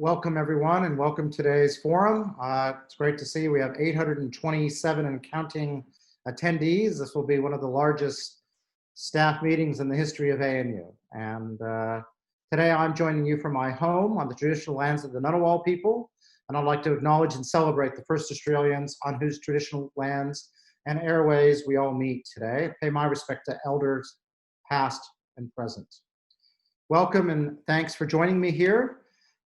Welcome everyone and welcome to today's forum. It's great to see we have 827 and counting attendees. This will be one of the largest staff meetings in the history of ANU. And today I'm joining you from my home on the traditional lands of the Ngunnawal people. And I'd like to acknowledge and celebrate the first Australians on whose traditional lands and airways we all meet today. I pay my respect to elders past and present. Welcome and thanks for joining me here.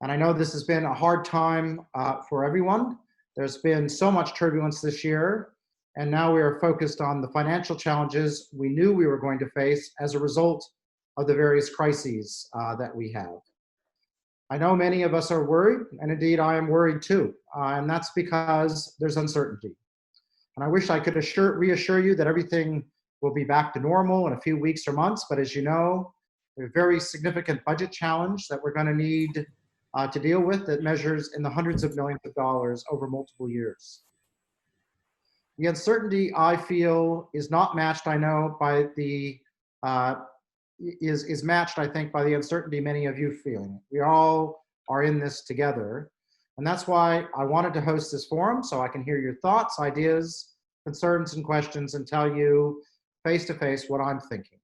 And I know this has been a hard time for everyone. There's been so much turbulence this year, and now we are focused on the financial challenges we knew we were going to face as a result of the various crises that we have. I know many of us are worried, and indeed I am worried too, and that's because there's uncertainty. And I wish I could reassure you that everything will be back to normal in a few weeks or months, but as you know, we have a very significant budget challenge that we're going to need to deal with that measures in the hundreds of millions of dollars over multiple years. The uncertainty I feel is not matched, I know, by the, is matched, I think, by the uncertainty many of you feeling. We all are in this together. And that's why I wanted to host this forum so I can hear your thoughts, ideas, concerns, and questions and tell you face-to-face what I'm thinking.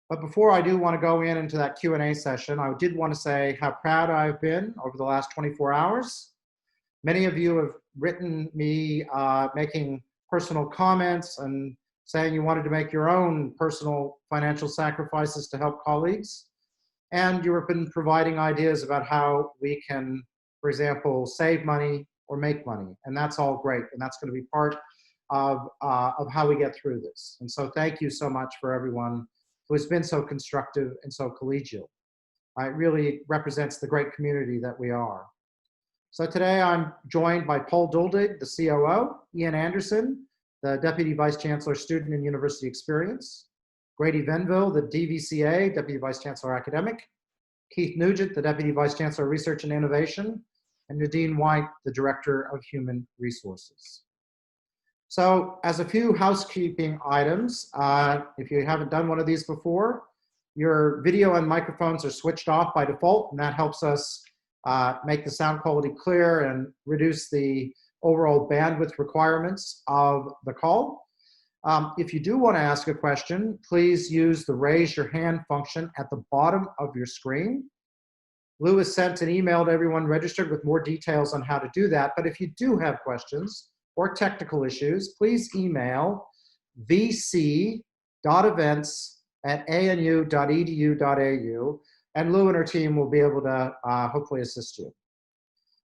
But before I do want to go into that Q&A session, I did want to say how proud I've been over the last 24 hours. Many of you have written me making personal comments and saying you wanted to make your own personal financial sacrifices to help colleagues. And you have been providing ideas about how we can, for example, save money or make money. And that's all great. And that's going to be part of how we get through this. And so thank you so much for everyone who has been so constructive and so collegial. It really represents the great community that we are. So today I'm joined by Paul Duldig, the COO, Ian Anderson, the Deputy Vice-Chancellor Student and University Experience, Grady Venville, the DVCA, Deputy Vice-Chancellor Academic, Keith Nugent, the Deputy Vice-Chancellor Research and Innovation, and Nadine White, the Director of Human Resources. So as a few housekeeping items, if you haven't done one of these before, your video and microphones are switched off by default, and that helps us make the sound quality clear and reduce the overall bandwidth requirements of the call. If you do want to ask a question, please use the raise your hand function at the bottom of your screen. Lou has sent an email to everyone registered with more details on how to do that, but if you do have questions, or technical issues, please email vc.events@anu.edu.au, and Lou and her team will be able to hopefully assist you.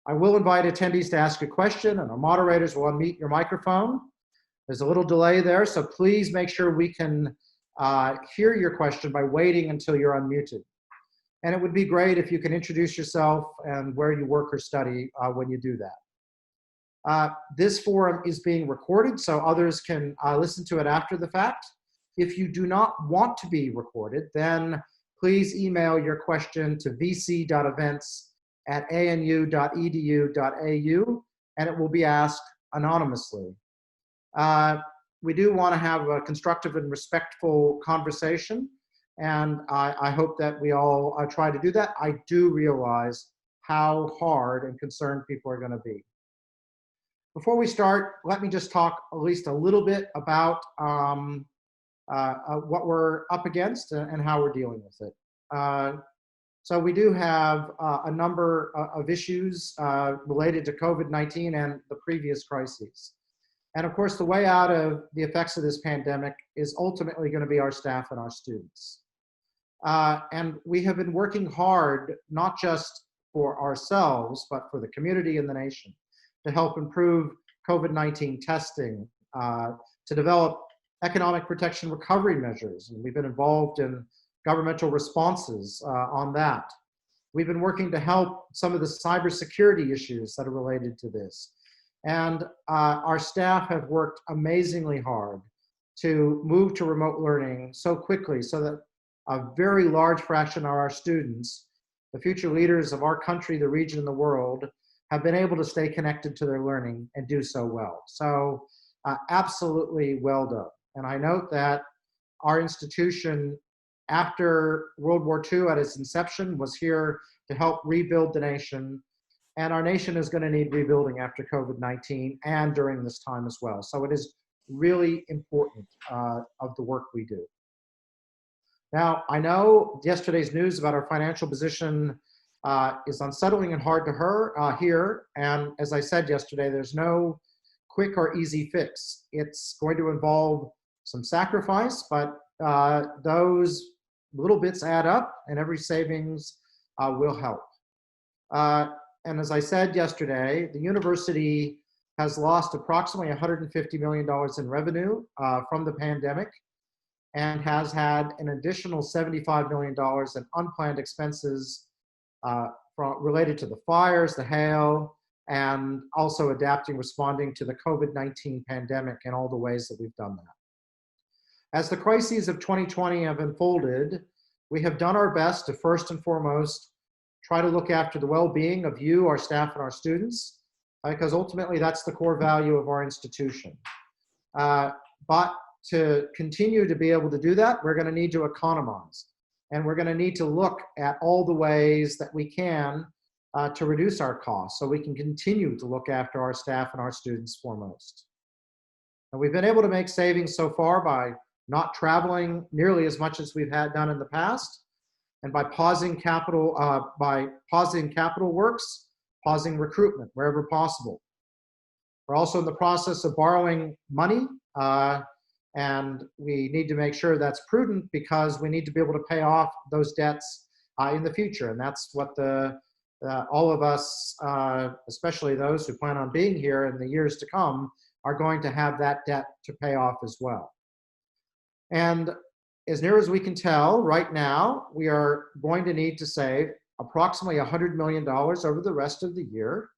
I will invite attendees to ask a question, and our moderators will unmute your microphone. There's a little delay there, so please make sure we can hear your question by waiting until you're unmuted. And it would be great if you can introduce yourself and where you work or study when you do that. This forum is being recorded so others can listen to it after the fact. If you do not want to be recorded, then please email your question to vc.events@anu.edu.au and it will be asked anonymously. We do want to have a constructive and respectful conversation, and I hope that we all try to do that. I do realize how hard and concerned people are going to be. Before we start, let me just talk at least a little bit about what we're up against and how we're dealing with it. So we do have a number of issues related to COVID-19 and the previous crises. And of course, the way out of the effects of this pandemic is ultimately going to be our staff and our students. And we have been working hard, not just for ourselves, but for the community and the nation, to help improve COVID-19 testing, to develop economic protection recovery measures. And we've been involved in governmental responses on that. We've been working to help some of the cybersecurity issues that are related to this. And our staff have worked amazingly hard to move to remote learning so quickly so that a very large fraction of our students, the future leaders of our country, the region, and the world, have been able to stay connected to their learning and do so well. So absolutely well done. And I note that our institution, after World War II at its inception, was here to help rebuild the nation. And our nation is going to need rebuilding after COVID-19 and during this time as well. So it is really important of the work we do. Now, I know yesterday's news about our financial position is unsettling and hard to hear. And as I said yesterday, there's no quick or easy fix. It's going to involve some sacrifice, but those little bits add up, and every savings will help. And as I said yesterday, the university has lost approximately $150 million in revenue from the pandemic, and has had an additional $75 million in unplanned expenses related to the fires, the hail, and also responding to the COVID-19 pandemic and all the ways that we've done that. As the crises of 2020 have unfolded, we have done our best to first and foremost try to look after the well-being of you, our staff, and our students, because ultimately that's the core value of our institution. But to continue to be able to do that, we're going to need to economize. And we're going to need to look at all the ways that we can to reduce our costs so we can continue to look after our staff and our students foremost. And we've been able to make savings so far by not traveling nearly as much as we've had done in the past, and by pausing capital works, pausing recruitment wherever possible. We're also in the process of borrowing money, and we need to make sure that's prudent because we need to be able to pay off those debts in the future. And that's what all of us, especially those who plan on being here in the years to come, are going to have that debt to pay off as well. And as near as we can tell right now, we are going to need to save approximately $100 million over the rest of the year,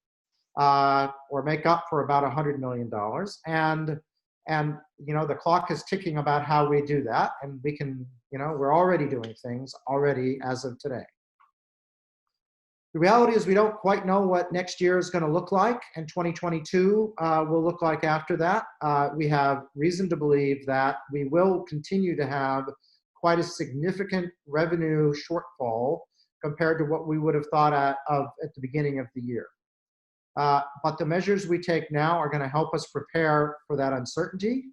or make up for about $100 million. And you know, the clock is ticking about how we do that, and we can, you know, we're already doing things already as of today. The reality is we don't quite know what next year is going to look like, and 2022 will look like after that. We have reason to believe that we will continue to have quite a significant revenue shortfall compared to what we would have thought of at the beginning of the year. But the measures we take now are going to help us prepare for that uncertainty.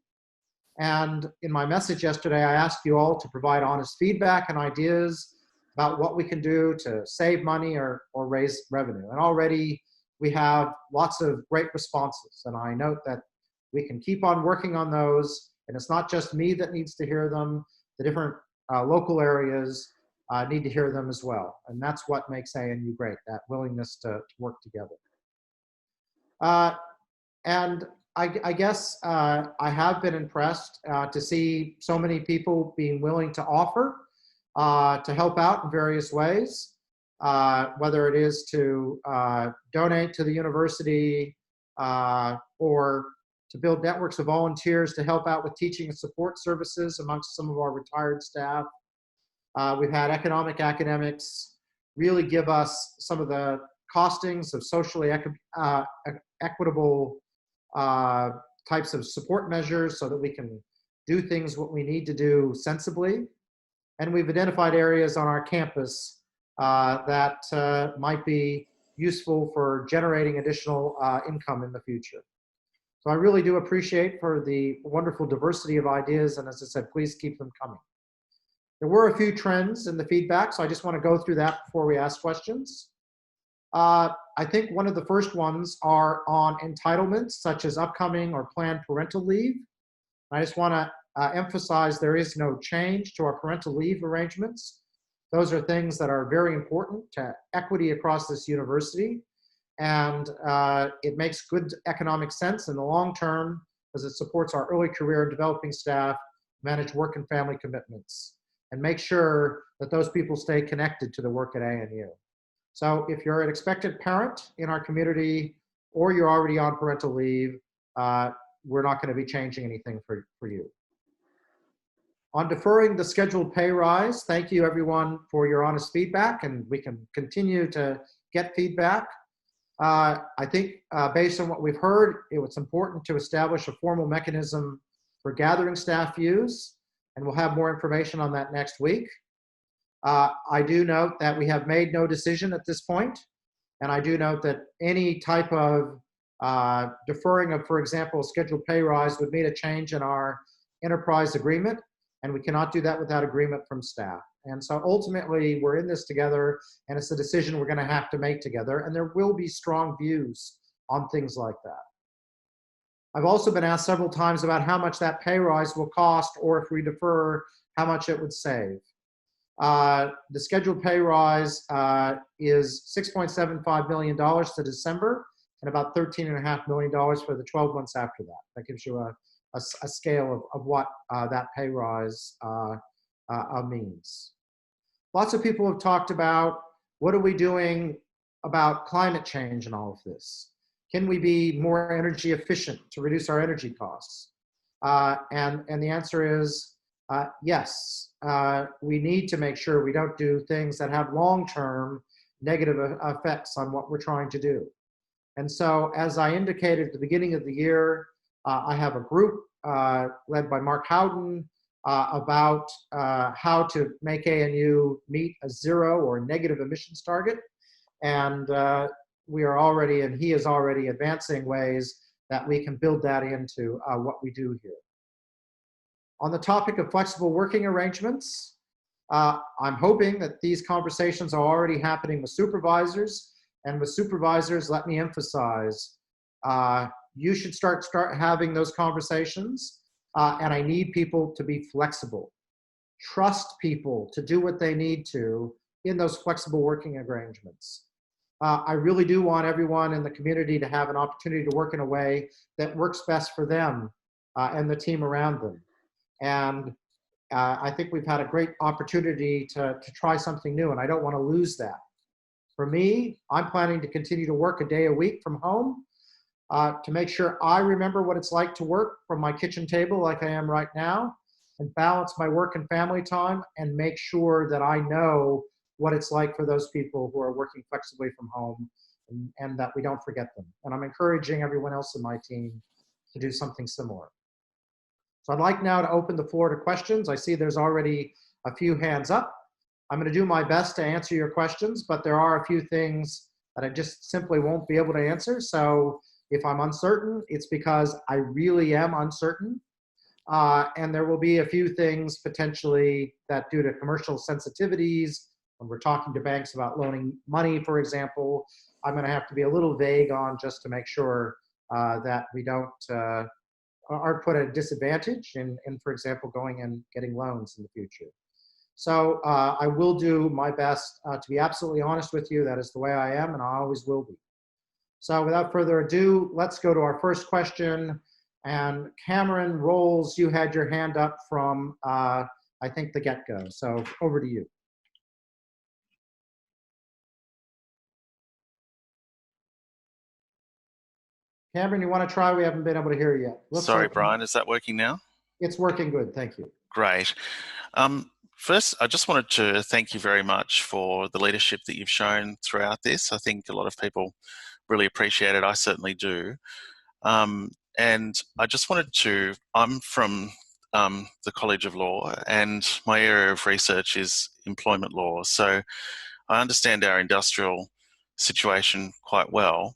And in my message yesterday, I asked you all to provide honest feedback and ideas about what we can do to save money or raise revenue. And already we have lots of great responses. And I note that we can keep on working on those. And it's not just me that needs to hear them. The different local areas need to hear them as well. And that's what makes ANU great, that willingness to work together. And I guess I have been impressed to see so many people being willing to offer to help out in various ways, whether it is to donate to the university or to build networks of volunteers to help out with teaching and support services amongst some of our retired staff. We've had economic academics really give us some of the costings of socially equitable types of support measures so that we can do things what we need to do sensibly. And we've identified areas on our campus that might be useful for generating additional income in the future. So I really do appreciate for the wonderful diversity of ideas, and as I said, please keep them coming. There were a few trends in the feedback, so I just want to go through that before we ask questions. I think one of the first ones are on entitlements, such as upcoming or planned parental leave. I just want to emphasize there is no change to our parental leave arrangements. Those are things that are very important to equity across this university. And it makes good economic sense in the long term because it supports our early career and developing staff, manage work and family commitments, and make sure that those people stay connected to the work at ANU. So if you're an expected parent in our community or you're already on parental leave, we're not going to be changing anything for you. On deferring the scheduled pay rise, thank you everyone for your honest feedback, and we can continue to get feedback. I think based on what we've heard, it was important to establish a formal mechanism for gathering staff views, and we'll have more information on that next week. I do note that we have made no decision at this point, and I do note that any type of deferring of, for example, a scheduled pay rise would mean a change in our enterprise agreement, and we cannot do that without agreement from staff. And so ultimately, we're in this together, and it's a decision we're going to have to make together, and there will be strong views on things like that. I've also been asked several times about how much that pay rise will cost, or if we defer, how much it would save. The scheduled pay rise is $6.75 million to December, and about $13.5 million for the 12 months after that. That gives you a scale of what that pay rise means. Lots of people have talked about, what are we doing about climate change and all of this? Can we be more energy efficient to reduce our energy costs? And the answer is yes. We need to make sure we don't do things that have long-term negative effects on what we're trying to do. And so, as I indicated at the beginning of the year, I have a group led by Mark Howden about how to make ANU meet a zero or negative emissions target. And we are already, and he is already advancing ways that we can build that into what we do here. On the topic of flexible working arrangements, I'm hoping that these conversations are already happening with supervisors. And with supervisors, let me emphasize, you should start having those conversations. And I need people to be flexible. Trust people to do what they need to in those flexible working arrangements. I really do want everyone in the community to have an opportunity to work in a way that works best for them and the team around them. And I think we've had a great opportunity to try something new, and I don't want to lose that. For me, I'm planning to continue to work a day a week from home to make sure I remember what it's like to work from my kitchen table like I am right now, and balance my work and family time, and make sure that I know what it's like for those people who are working flexibly from home, and that we don't forget them. And I'm encouraging everyone else in my team to do something similar. So I'd like now to open the floor to questions. I see there's already a few hands up. I'm going to do my best to answer your questions, but there are a few things that I just simply won't be able to answer. So if I'm uncertain, it's because I really am uncertain. And there will be a few things potentially that, due to commercial sensitivities, when we're talking to banks about loaning money, for example, I'm going to have to be a little vague on, just to make sure that we don't are put at a disadvantage in, for example, going and getting loans in the future. So I will do my best to be absolutely honest with you. That is the way I am, and I always will be. So without further ado, let's go to our first question. And Cameron Rolls, you had your hand up from, I think, the get-go. So over to you. Cameron, you want to try? We haven't been able to hear you yet. Sorry, Brian, is that working now? It's working good, thank you. Great. First, I just wanted to thank you very much for the leadership that you've shown throughout this. I think a lot of people really appreciate it. I certainly do. And I just wanted to, I'm from the College of Law, and my area of research is employment law. So I understand our industrial situation quite well.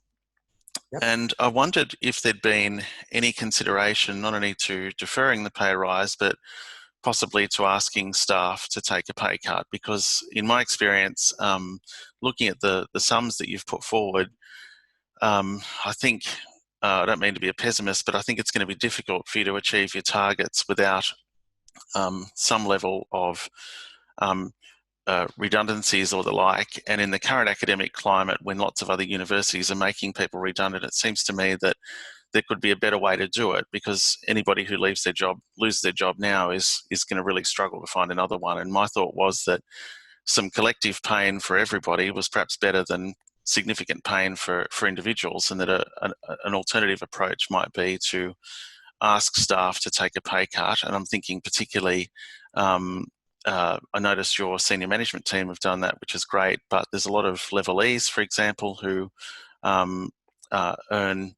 Yep. And I wondered if there'd been any consideration, not only to deferring the pay rise, but possibly to asking staff to take a pay cut, because in my experience, looking at the sums that you've put forward, I think, I don't mean to be a pessimist, but I think it's going to be difficult for you to achieve your targets without some level of redundancies or the like. And in the current academic climate, when lots of other universities are making people redundant, it seems to me that there could be a better way to do it, because anybody who loses their job now is going to really struggle to find another one. And my thought was that some collective pain for everybody was perhaps better than significant pain for individuals, and that an alternative approach might be to ask staff to take a pay cut. And I'm thinking particularly, I noticed your senior management team have done that, which is great, but there's a lot of levelees, for example, who earn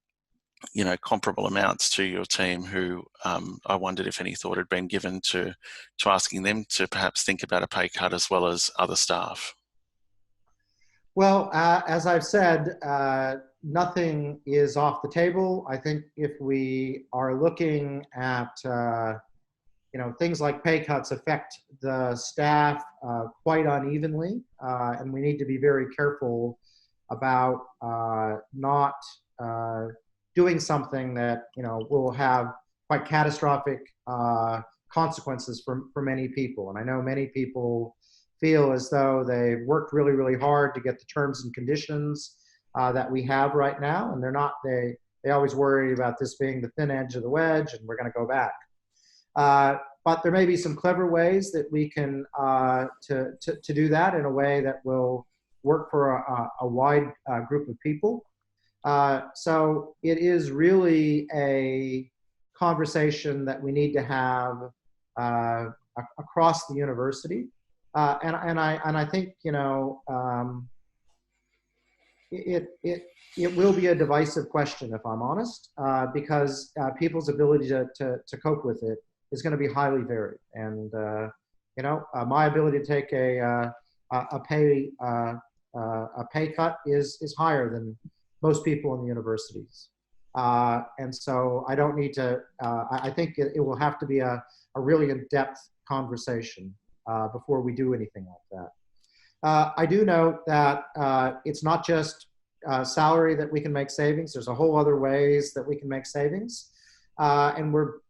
comparable amounts to your team who I wondered if any thought had been given to asking them to perhaps think about a pay cut as well as other staff. Well, as I've said, nothing is off the table. I think if we are looking at, things like pay cuts affect the staff quite unevenly, and we need to be very careful about not doing something that will have quite catastrophic consequences for many people. And I know many people feel as though they've worked really, really hard to get the terms and conditions that we have right now, and they always worry about this being the thin edge of the wedge, and we're going to go back. But there may be some clever ways that we can to do that in a way that will work for a wide group of people. So it is really a conversation that we need to have across the university. And I think it will be a divisive question, if I'm honest, because people's ability to cope with it is going to be highly varied. And my ability to take a pay cut is higher than most people in the universities, and so I don't need to. I think it will have to be a really in-depth conversation before we do anything like that. I do note that it's not just salary that we can make savings. There's a whole other ways that we can make savings, and we're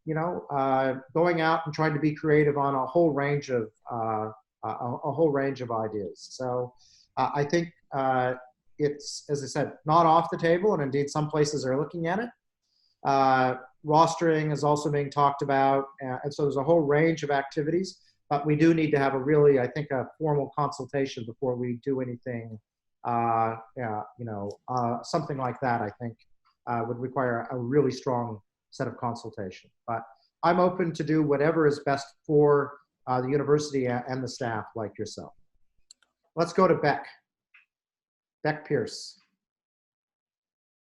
going out and trying to be creative on a whole range of ideas. So I think it's, as I said, not off the table, and indeed some places are looking at it. Rostering is also being talked about, and so there's a whole range of activities. But we do need to have I think, a formal consultation before we do anything. Something like that, I think, would require a really strong set of consultation. But I'm open to do whatever is best for the university and the staff like yourself. Let's go to Beck. Beck Pierce.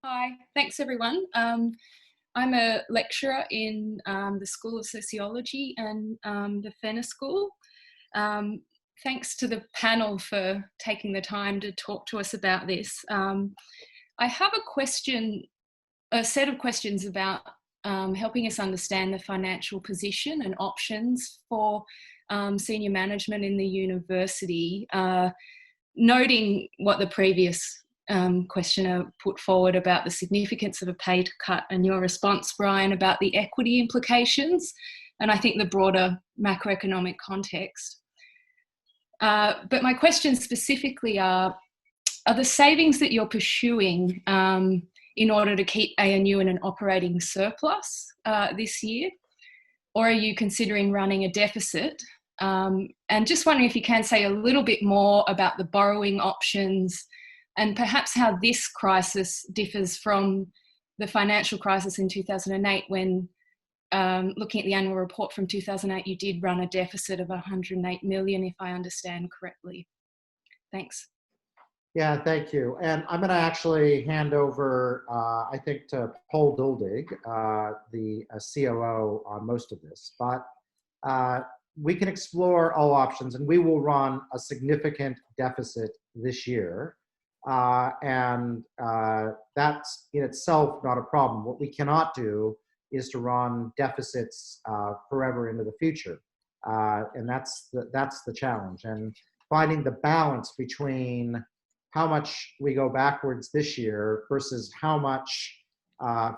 Hi, thanks everyone. I'm a lecturer in the School of Sociology and the Fenner School. Thanks to the panel for taking the time to talk to us about this. I have a set of questions about helping us understand the financial position and options for senior management in the university, noting what the previous questioner put forward about the significance of a pay cut and your response, Brian, about the equity implications, and I think the broader macroeconomic context. But my questions specifically are the savings that you're pursuing in order to keep ANU in an operating surplus this year, or are you considering running a deficit? And just wondering if you can say a little bit more about the borrowing options and perhaps how this crisis differs from the financial crisis in 2008 when, looking at the annual report from 2008, you did run a deficit of 108 million, if I understand correctly. Thanks. Yeah, thank you. And I'm going to actually hand over, I think, to Paul Duldig, the COO, on most of this. But we can explore all options, and we will run a significant deficit this year. And that's in itself not a problem. What we cannot do is to run deficits forever into the future. And that's the challenge. And finding the balance between how much we go backwards this year versus how much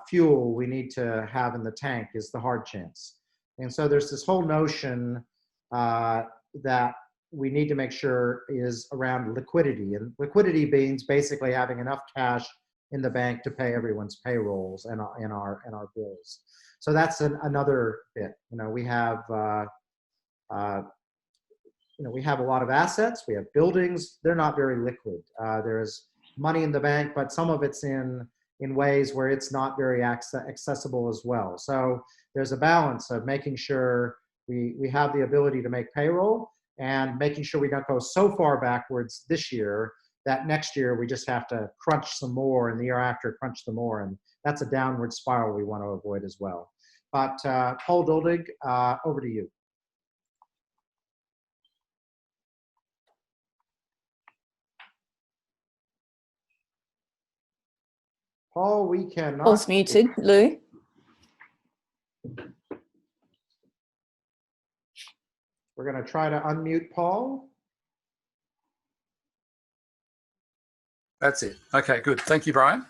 fuel we need to have in the tank is the hard chance. And so there's this whole notion that we need to make sure is around liquidity. And liquidity means basically having enough cash in the bank to pay everyone's payrolls and our bills. So that's another bit. We have we have a lot of assets. We have buildings. They're not very liquid. There's money in the bank, but some of it's in ways where it's not very accessible as well. So there's a balance of making sure we have the ability to make payroll and making sure we don't go so far backwards this year that next year we just have to crunch some more, and the year after crunch some more, and that's a downward spiral we want to avoid as well. But Paul Duldig, over to you. Paul, we cannot. Paul's muted, Lou. We're going to try to unmute Paul. That's it. Okay, good. Thank you, Brian.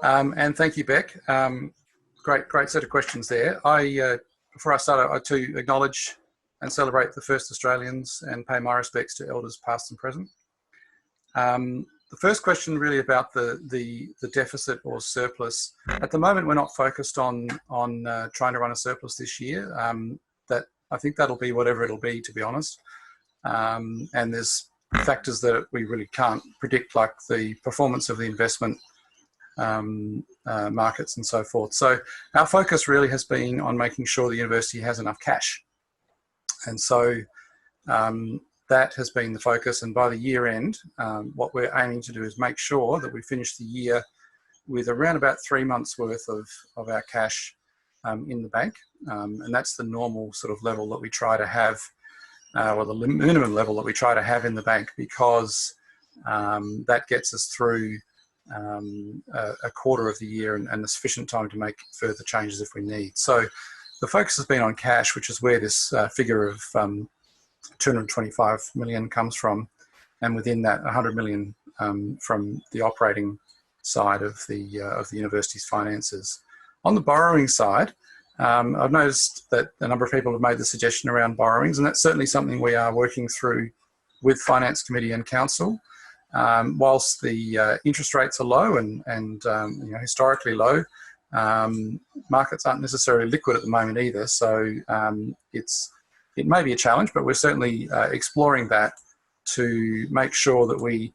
And thank you, Beck. Great set of questions there. Before I start, I to acknowledge and celebrate the first Australians and pay my respects to elders past and present. The first question really about the deficit or surplus. At the moment, we're not focused on trying to run a surplus this year. I think that'll be whatever it'll be, to be honest. And there's factors that we really can't predict, like the performance of the investment markets and so forth. So our focus really has been on making sure the university has enough cash. And so that has been the focus. And by the year end, what we're aiming to do is make sure that we finish the year with around about 3 months worth of our cash in the bank. And that's the normal sort of level that we try to have, or the minimum level that we try to have in the bank, because that gets us through a quarter of the year and the sufficient time to make further changes if we need. So the focus has been on cash, which is where this figure of 225 million comes from, and within that 100 million from the operating side of the university's finances. On the borrowing side, I've noticed that a number of people have made the suggestion around borrowings, and that's certainly something we are working through with Finance Committee and Council. Whilst the interest rates are low and historically low, markets aren't necessarily liquid at the moment either. So it may be a challenge, but we're certainly exploring that to make sure that we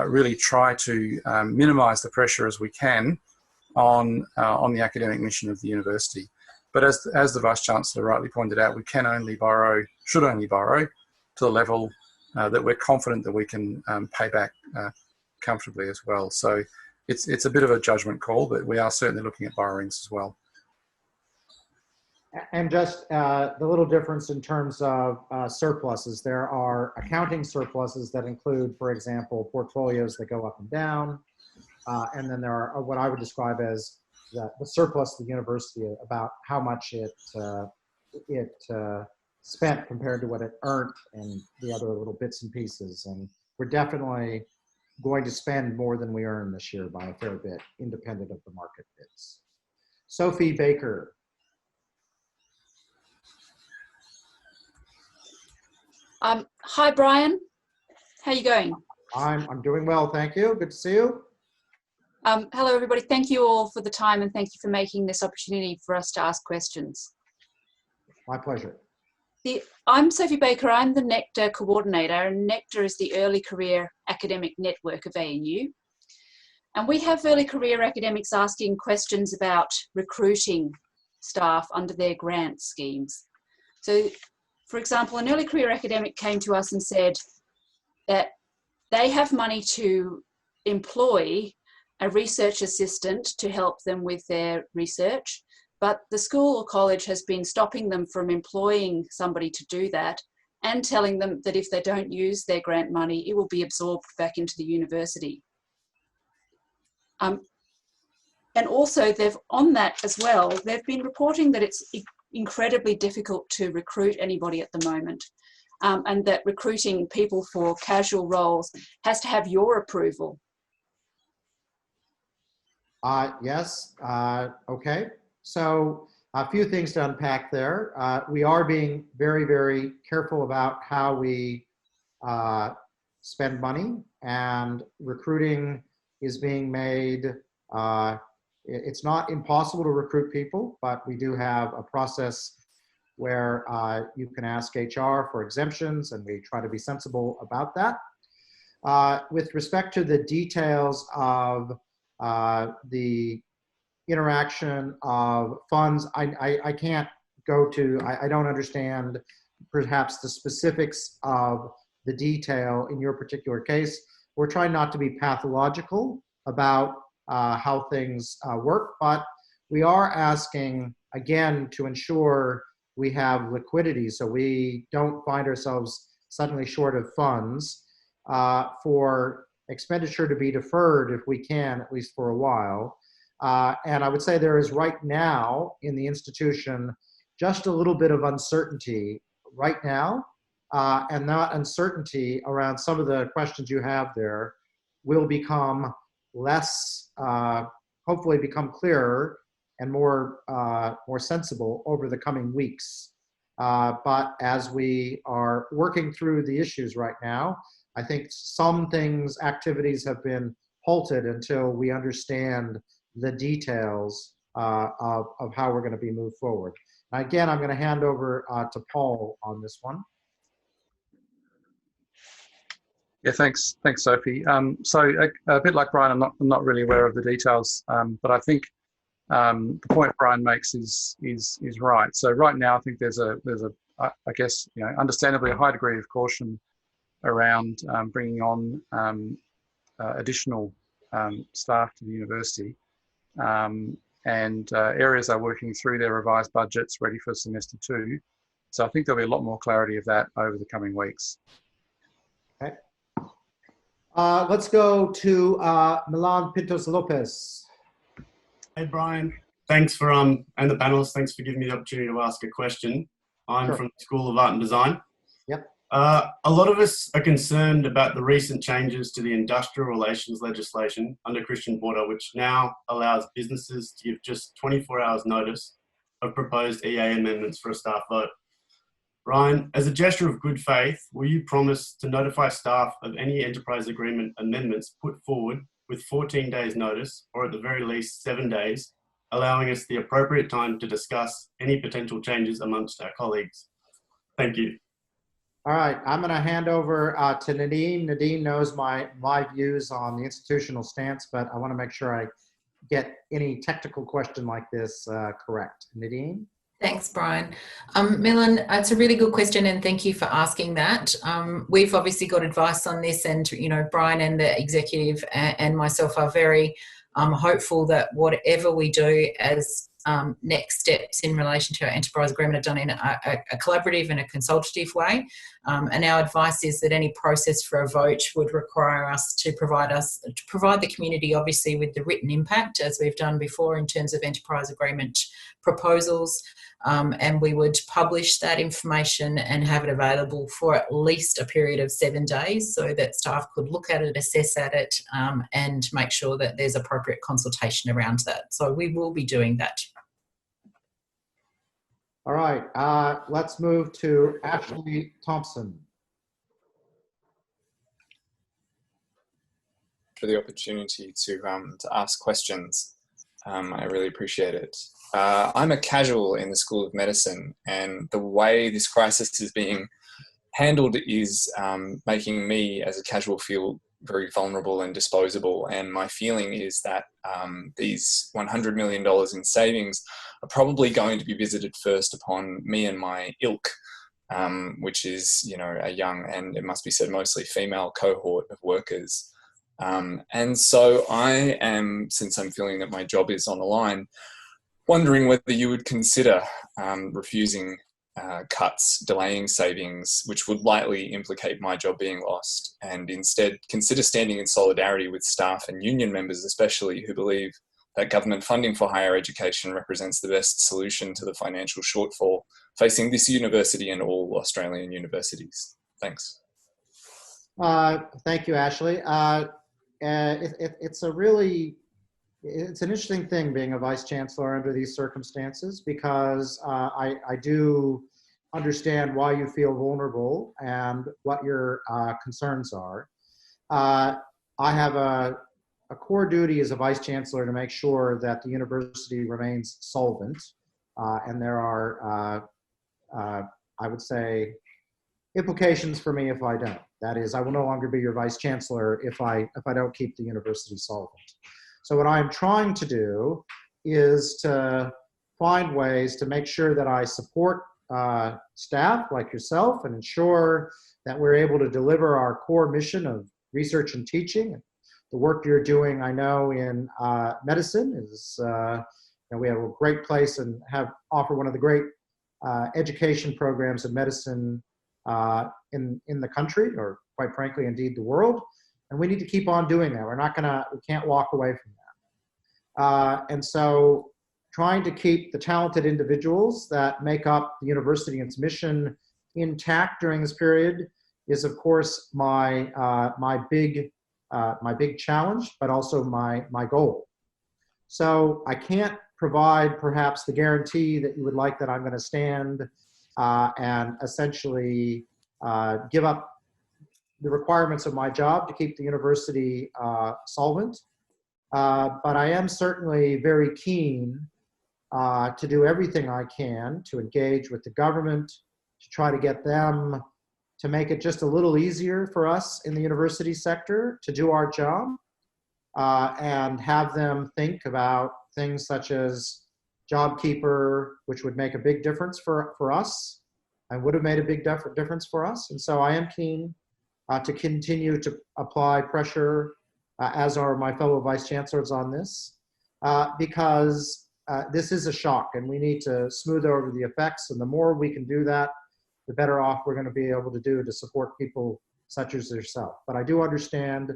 really try to minimise the pressure as we can on the academic mission of the university. But as the Vice-Chancellor rightly pointed out, we can only borrow, should only borrow to the level that we're confident that we can pay back comfortably as well. So it's a bit of a judgment call, but we are certainly looking at borrowings as well. And just the little difference in terms of surpluses. There are accounting surpluses that include, for example, portfolios that go up and down. And then there are what I would describe as the surplus of the university, about how much it spent compared to what it earned, and the other little bits and pieces. And we're definitely going to spend more than we earn this year by a fair bit, independent of the market bids. Sophie Baker. Hi, Brian. How are you going? I'm doing well, thank you. Good to see you. Hello, everybody. Thank you all for the time, and thank you for making this opportunity for us to ask questions. My pleasure. I'm Sophie Baker. I'm the Nectar coordinator, and Nectar is the Early Career Academic Network of ANU. And we have early career academics asking questions about recruiting staff under their grant schemes. So, for example, an early career academic came to us and said that they have money to employ a research assistant to help them with their research, but the school or college has been stopping them from employing somebody to do that, and telling them that if they don't use their grant money, it will be absorbed back into the university. And also, on that as well, they've been reporting that it's incredibly difficult to recruit anybody at the moment, and that recruiting people for casual roles has to have your approval. Yes, okay. So a few things to unpack there. We are being very, very careful about how we spend money, and recruiting is being made. It's not impossible to recruit people, but we do have a process where you can ask HR for exemptions, and we try to be sensible about that. With respect to the details of the interaction of funds, I can't go to, I don't understand perhaps the specifics of the detail in your particular case, we're trying not to be pathological about how things work, but we are asking, again, to ensure we have liquidity so we don't find ourselves suddenly short of funds for expenditure to be deferred if we can, at least for a while. And I would say there is right now in the institution just a little bit of uncertainty right now, and that uncertainty around some of the questions you have there will become less, hopefully become clearer and more sensible over the coming weeks. But as we are working through the issues right now, I think some things, activities have been halted until we understand the details of how we're going to be moved forward. Again, I'm going to hand over to Paul on this one. Yeah, thanks, Sophie. So a bit like Brian, I'm not really aware of the details, but I think the point Brian makes is right. So right now, I think there's a I guess, you know, understandably a high degree of caution around bringing on additional staff to the university, and areas are working through their revised budgets ready for semester 2. So I think there'll be a lot more clarity of that over the coming weeks. Okay. Let's go to Milan Pintos Lopez. Hey, Brian. Thanks for, and the panelists, thanks for giving me the opportunity to ask a question. I'm Sure. from the School of Art and Design. Yep. A lot of us are concerned about the recent changes to the industrial relations legislation under Christian Porter, which now allows businesses to give just 24 hours notice of proposed EA amendments for a staff vote. Brian, as a gesture of good faith, will you promise to notify staff of any enterprise agreement amendments put forward with 14 days notice, or at the very least 7 days, allowing us the appropriate time to discuss any potential changes amongst our colleagues? Thank you. All right, I'm going to hand over to Nadine. Nadine knows my views on the institutional stance, but I want to make sure I get any technical question like this correct. Nadine? Thanks, Brian. Milan, it's a really good question, and thank you for asking that. We've obviously got advice on this, and you know, Brian and the executive and myself are very hopeful that whatever we do as next steps in relation to our enterprise agreement are done in a collaborative and a consultative way. And our advice is that any process for a vote would require us to provide the community, obviously, with the written impact, as we've done before in terms of enterprise agreement proposals. And we would publish that information and have it available for at least a period of 7 days so that staff could look at it, assess at it, and make sure that there's appropriate consultation around that. So we will be doing that. All right, let's move to Ashley Thompson. For the opportunity to ask questions. I really appreciate it. I'm a casual in the School of Medicine, and the way this crisis is being handled is making me as a casual feel very vulnerable and disposable. And my feeling is that these $100 million in savings are probably going to be visited first upon me and my ilk, which is, you know, a young and, it must be said, mostly female cohort of workers. And so I am, since I'm feeling that my job is on the line, wondering whether you would consider refusing cuts, delaying savings, which would likely implicate my job being lost, and instead consider standing in solidarity with staff and union members, especially, who believe that government funding for higher education represents the best solution to the financial shortfall facing this university and all Australian universities. Thanks. Thank you, Ashley. It's an interesting thing being a vice chancellor under these circumstances, because I do understand why you feel vulnerable and what your concerns are. I have a core duty as a vice chancellor to make sure that the university remains solvent, and there are, I would say, implications for me if I don't. That is, I will no longer be your vice chancellor if I don't keep the university solvent. So what I'm trying to do is to find ways to make sure that I support staff like yourself and ensure that we're able to deliver our core mission of research and teaching. The work you're doing, I know, in medicine is, we have a great place and offer one of the great education programs in medicine in the country, or quite frankly, indeed the world. And we need to keep on doing that. We can't walk away from that. And so trying to keep the talented individuals that make up the university and its mission intact during this period is, of course, my big challenge, but also my goal. So I can't provide perhaps the guarantee that you would like, that I'm going to stand and essentially give up the requirements of my job to keep the university solvent. But I am certainly very keen to do everything I can to engage with the government, to try to get them to make it just a little easier for us in the university sector to do our job, and have them think about things such as JobKeeper, which would make a big difference for us and would have made a big difference for us. And so I am keen to continue to apply pressure, as are my fellow vice chancellors on this, because this is a shock and we need to smooth over the effects. And the more we can do that, the better off we're going to be able to do to support people such as yourself. But I do understand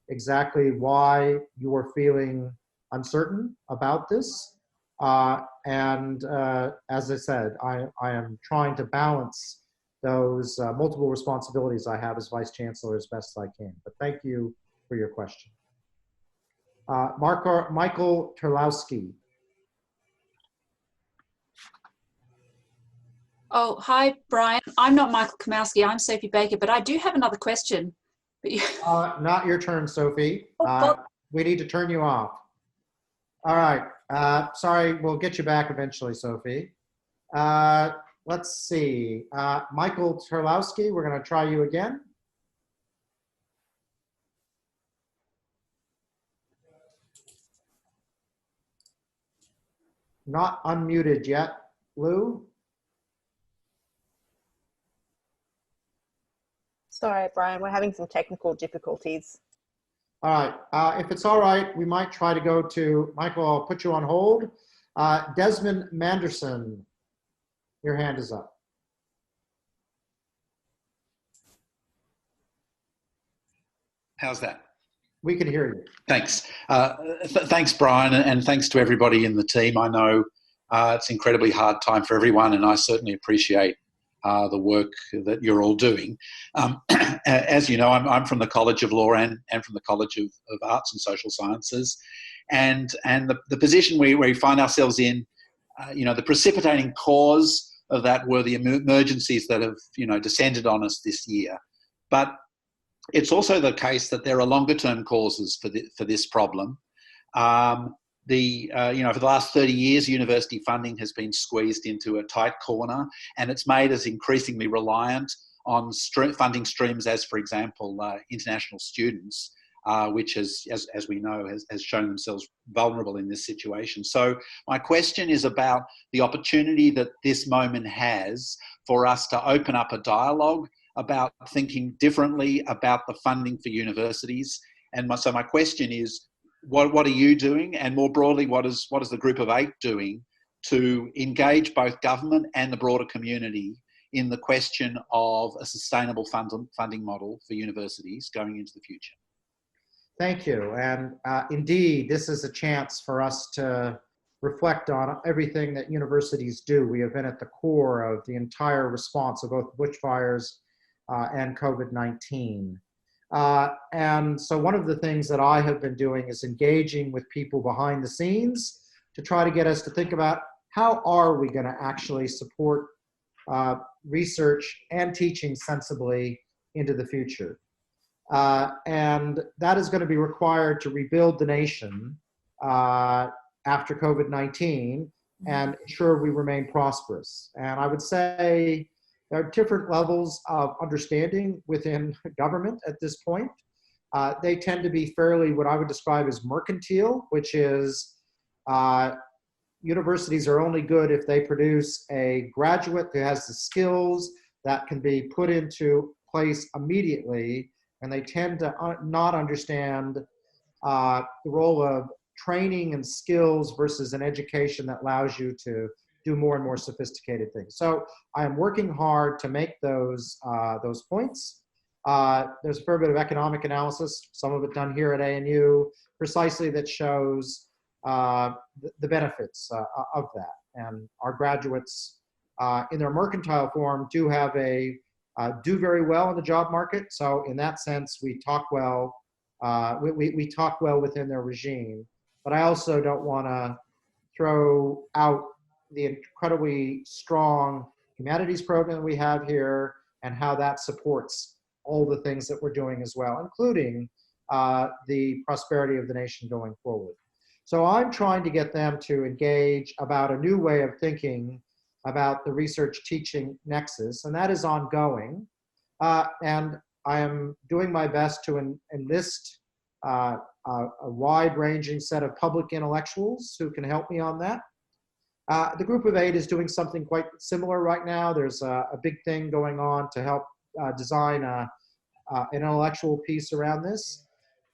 exactly why you are feeling uncertain about this. And as I said, I am trying to balance those multiple responsibilities I have as Vice Chancellor as best I can. But thank you for your question. Michael Terlowski. Oh, hi, Brian. I'm not Michael Kamowski. I'm Sophie Baker, but I do have another question. Not your turn, Sophie. We need to turn you off. All right. Sorry, we'll get you back eventually, Sophie. Let's see. Michael Terlowski, we're going to try you again. Not unmuted yet, Lou. Sorry, Brian, we're having some technical difficulties. All right, if it's all right, we might try to go to, Michael, I'll put you on hold. Desmond Manderson, your hand is up. How's that? We can hear you. Thanks. Thanks, Brian, and thanks to everybody in the team. I know it's an incredibly hard time for everyone, and I certainly appreciate the work that you're all doing. As you know, I'm from the College of Law and from the College of Arts and Social Sciences, and the position we find ourselves in, the precipitating cause of that were the emergencies that have descended on us this year. But it's also the case that there are longer term causes for this problem. For the last 30 years, university funding has been squeezed into a tight corner, and it's made us increasingly reliant on funding streams as, for example, international students, which as we know, has shown themselves vulnerable in this situation. So my question is about the opportunity that this moment has for us to open up a dialogue about thinking differently about the funding for universities. And so my question is, what are you doing? And more broadly, what is the Group of 8 doing to engage both government and the broader community in the question of a sustainable funding model for universities going into the future? Thank you. And indeed, this is a chance for us to reflect on everything that universities do. We have been at the core of the entire response of both bushfires and COVID-19. And so one of the things that I have been doing is engaging with people behind the scenes to try to get us to think about how are we going to actually support research and teaching sensibly into the future. And that is going to be required to rebuild the nation after COVID-19 and ensure we remain prosperous. And I would say there are different levels of understanding within government at this point. They tend to be fairly what I would describe as mercantile, which is universities are only good if they produce a graduate who has the skills that can be put into place immediately and they tend to not understand the role of training and skills versus an education that allows you to do more and more sophisticated things. So I am working hard to make those points. There's a fair bit of economic analysis, some of it done here at ANU, precisely that shows the benefits of that. And our graduates in their mercantile form do have do very well in the job market. So in that sense, we talk well. We talk well within their regime. But I also don't want to throw out the incredibly strong humanities program we have here and how that supports all the things that we're doing as well, including the prosperity of the nation going forward. So I'm trying to get them to engage about a new way of thinking about the research teaching nexus, and that is ongoing. And I am doing my best to enlist a wide-ranging set of public intellectuals who can help me on that. The Group of 8 is doing something quite similar right now. There's a big thing going on to help design an intellectual piece around this.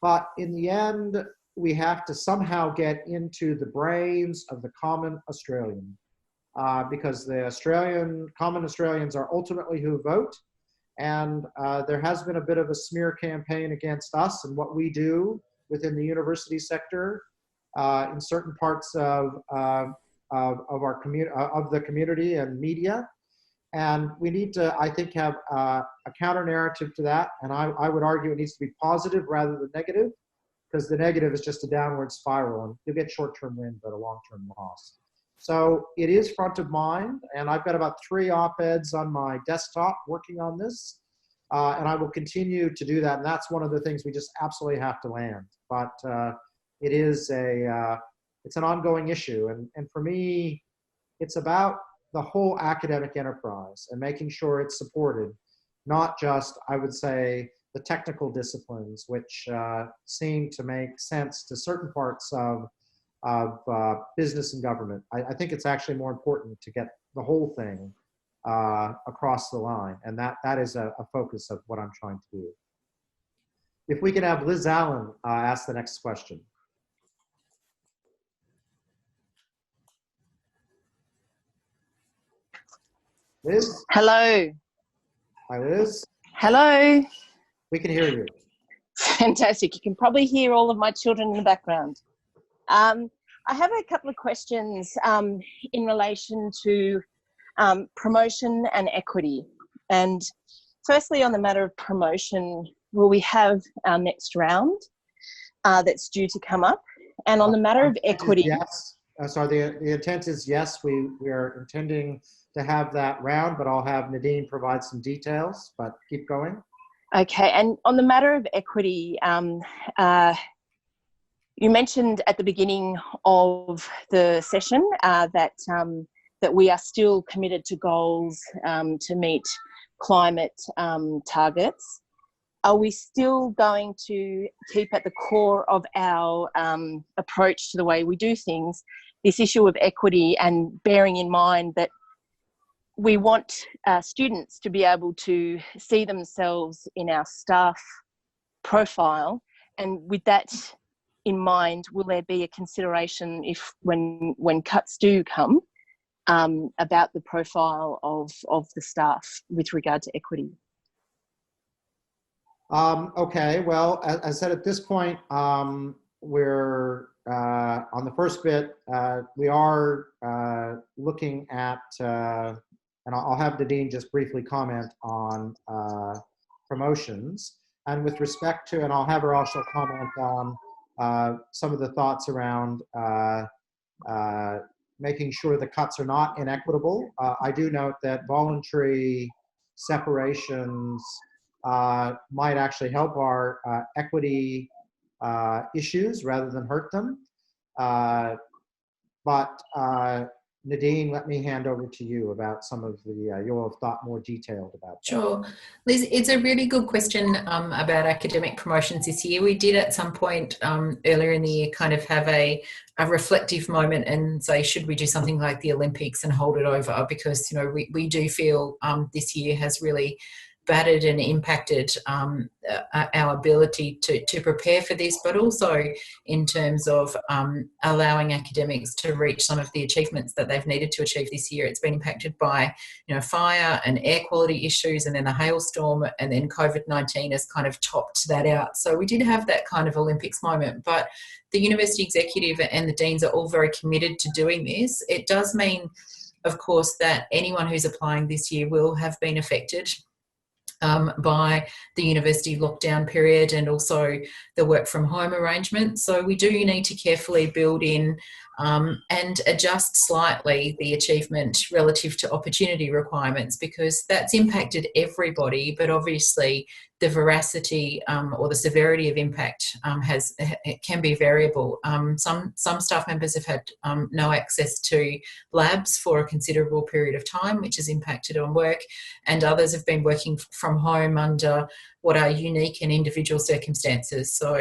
But in the end, we have to somehow get into the brains of the common Australian, because the common Australians are ultimately who vote. And there has been a bit of a smear campaign against us and what we do within the university sector in certain parts of our the community and media. And we need to, I think, have a counter narrative to that. And I would argue it needs to be positive rather than negative, because the negative is just a downward spiral, and you'll get short-term win, but a long-term loss. So it is front of mind, and I've got about 3 op-eds on my desktop working on this, and I will continue to do that. And that's one of the things we just absolutely have to land. But it is it's an ongoing issue, and for me, it's about the whole academic enterprise and making sure it's supported, not just, I would say, the technical disciplines, which seem to make sense to certain parts of business and government. I think it's actually more important to get the whole thing across the line, and that is a focus of what I'm trying to do. If we can have Liz Allen ask the next question. Liz? Hello. Hi, Liz. Hello. We can hear you. Fantastic. You can probably hear all of my children in the background. I have a couple of questions in relation to promotion and equity. And firstly, on the matter of promotion, will we have our next round that's due to come up? And on the matter of equity. Yes. Sorry, the intent is yes, we are intending to have that round, but I'll have Nadine provide some details, but keep going. Okay, and on the matter of equity, you mentioned at the beginning of the session that we are still committed to goals to meet climate targets. Are we still going to keep at the core of our approach to the way we do things this issue of equity, and bearing in mind that we want students to be able to see themselves in our staff profile? And with that in mind, will there be a consideration if when cuts do come about the profile of the staff with regard to equity? Okay, well, as I said, at this point, we're on the first bit, we are looking at, and I'll have Nadine just briefly comment on promotions. And with respect to, and I'll have her also comment on some of the thoughts around making sure the cuts are not inequitable. I do note that voluntary separations might actually help our equity issues rather than hurt them. But Nadine, let me hand over to you about some of the, you'll have thought more detailed about that. Sure. Liz, it's a really good question about academic promotions this year. We did at some point earlier in the year kind of have a reflective moment and say, should we do something like the Olympics and hold it over? Because, you know, we do feel this year has really battered and impacted our ability to prepare for this, but also in terms of allowing academics to reach some of the achievements that they've needed to achieve this year. It's been impacted by, you know, fire and air quality issues, and then the hailstorm, and then COVID-19 has kind of topped that out. So we did have that kind of Olympics moment, but the university executive and the deans are all very committed to doing this. It does mean, of course, that anyone who's applying this year will have been affected by the university lockdown period and also the work from home arrangement. So we do need to carefully build in and adjust slightly the achievement relative to opportunity requirements, because that's impacted everybody, but obviously the veracity or the severity of impact it can be variable. Some staff members have had no access to labs for a considerable period of time, which has impacted on work, and others have been working from home under what are unique and individual circumstances. So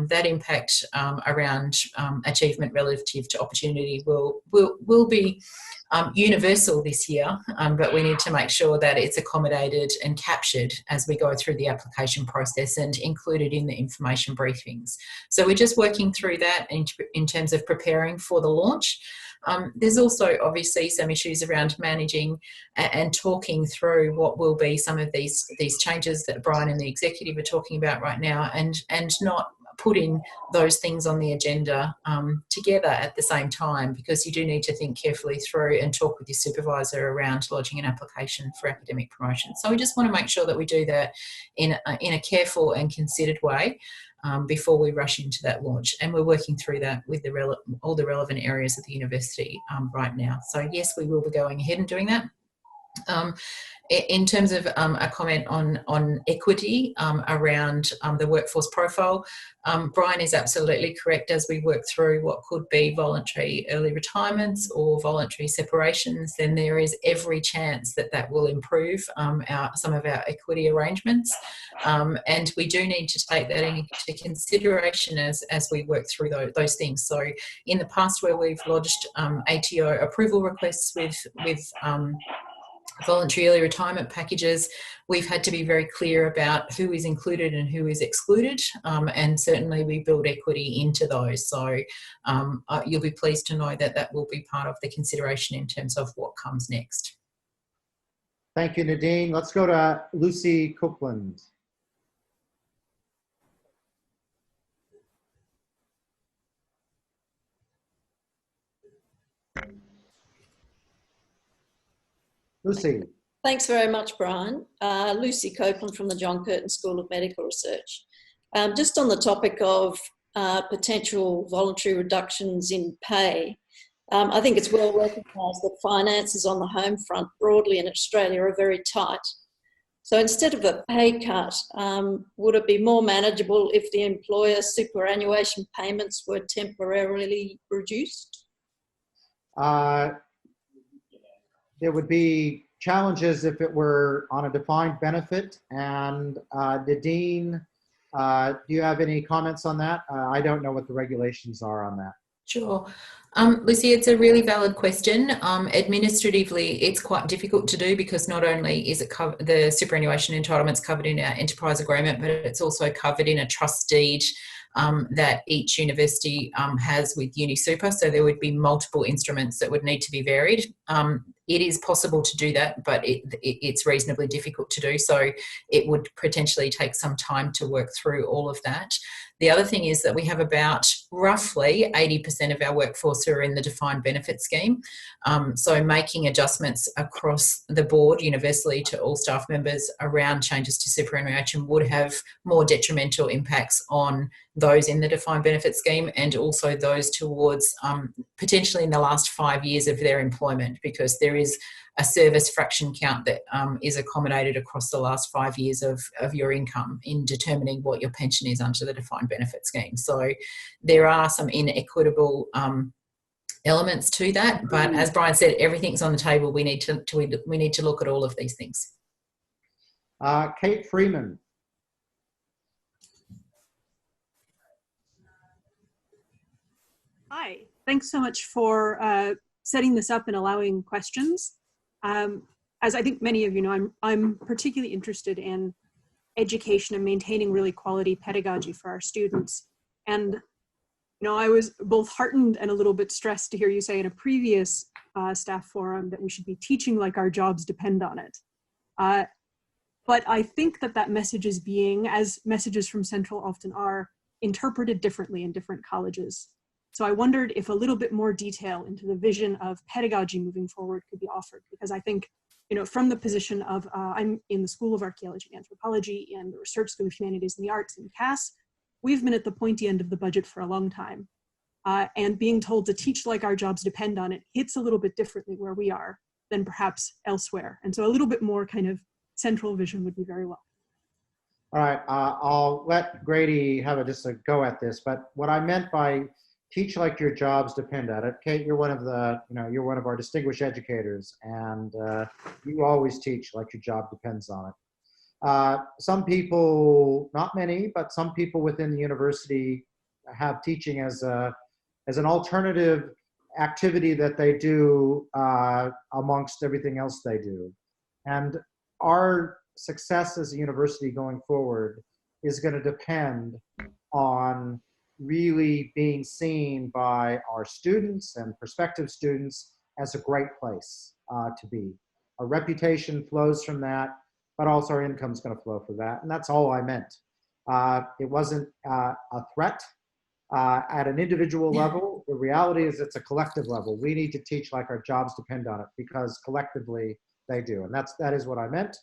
that impact around achievement relative to opportunity will be universal this year, but we need to make sure that it's accommodated and captured as we go through the application process and included in the information briefings. So we're just working through that in terms of preparing for the launch. There's also obviously some issues around managing and talking through what will be some of these changes that Brian and the executive are talking about right now, and not putting those things on the agenda together at the same time, because you do need to think carefully through and talk with your supervisor around lodging an application for academic promotion. So we just want to make sure that we do that in a careful and considered way before we rush into that launch. And we're working through that with all the relevant areas of the university right now. So yes, we will be going ahead and doing that. In terms of a comment on equity around the workforce profile, Brian is absolutely correct. As we work through what could be voluntary early retirements or voluntary separations, then there is every chance that will improve some of our equity arrangements. And we do need to take that into consideration as we work through those things. So in the past, where we've lodged ATO approval requests with voluntary early retirement packages, we've had to be very clear about who is included and who is excluded, and certainly we build equity into those. So you'll be pleased to know that will be part of the consideration in terms of what comes next. Thank you, Nadine. Let's go to Lucy Copeland. Lucy. Thanks very much, Brian. Lucy Copeland from the John Curtin School of Medical Research. Just on the topic of potential voluntary reductions in pay, I think it's well recognised that finances on the home front broadly in Australia are very tight. So instead of a pay cut, would it be more manageable if the employer superannuation payments were temporarily reduced? There would be challenges if it were on a defined benefit. And Nadine, do you have any comments on that? I don't know what the regulations are on that. Sure. Lucy, it's a really valid question. Administratively, it's quite difficult to do, because not only is it the superannuation entitlements covered in our enterprise agreement, but it's also covered in a trust deed that each university has with UniSuper. So there would be multiple instruments that would need to be varied. It is possible to do that, but it's reasonably difficult to do. So it would potentially take some time to work through all of that. The other thing is that we have about roughly 80% of our workforce who are in the defined benefit scheme. So making adjustments across the board universally to all staff members around changes to superannuation would have more detrimental impacts on those in the defined benefit scheme, and also those towards potentially in the last 5 years of their employment, because there is a service fraction count that is accommodated across the last 5 years of your income in determining what your pension is under the defined benefit scheme. So there are some inequitable elements to that, but as Brian said, everything's on the table. We need to look at all of these things. Kate Freeman. Hi, thanks so much for setting this up and allowing questions. as I think many of you know, I'm particularly interested in education and maintaining really quality pedagogy for our students. And, you know, I was both heartened and a little bit stressed to hear you say in a previous staff forum that we should be teaching like our jobs depend on it. But I think that that message is being, as messages from Central often are, interpreted differently in different colleges. So I wondered if a little bit more detail into the vision of pedagogy moving forward could be offered, because I think, you know, from the position of, I'm in the School of Archaeology and Anthropology and the Research School of Humanities and the Arts in CAS, we've been at the pointy end of the budget for a long time. And being told to teach like our jobs depend on it hits a little bit differently where we are than perhaps elsewhere. And so a little bit more kind of central vision would be very well. All right, I'll let Grady have just a go at this, but what I meant by teach like your jobs depend on it, Kate, you're one of the, you know, you're one of our distinguished educators, and you always teach like your job depends on it. Some people, not many, but some people within the university have teaching as an alternative activity that they do amongst everything else they do. And our success as a university going forward is going to depend on really being seen by our students and prospective students as a great place to be. Our reputation flows from that, but also our income is going to flow from that. And that's all I meant. It wasn't a threat at an individual level. The reality is it's a collective level. We need to teach like our jobs depend on it, because collectively they do. And that is what I meant.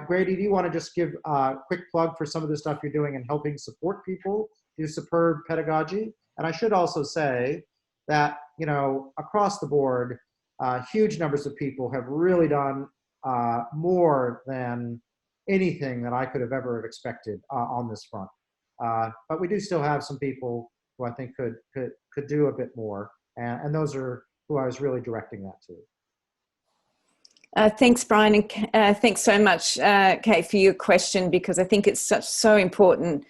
Grady, do you want to just give a quick plug for some of the stuff you're doing and helping support people do superb pedagogy? And I should also say that, you know, across the board, huge numbers of people have really done more than anything that I could have ever expected on this front. But we do still have some people who I think could do a bit more. And those are who I was really directing that to. Thanks, Brian, and thanks so much, Kate, for your question, because I think it's so important.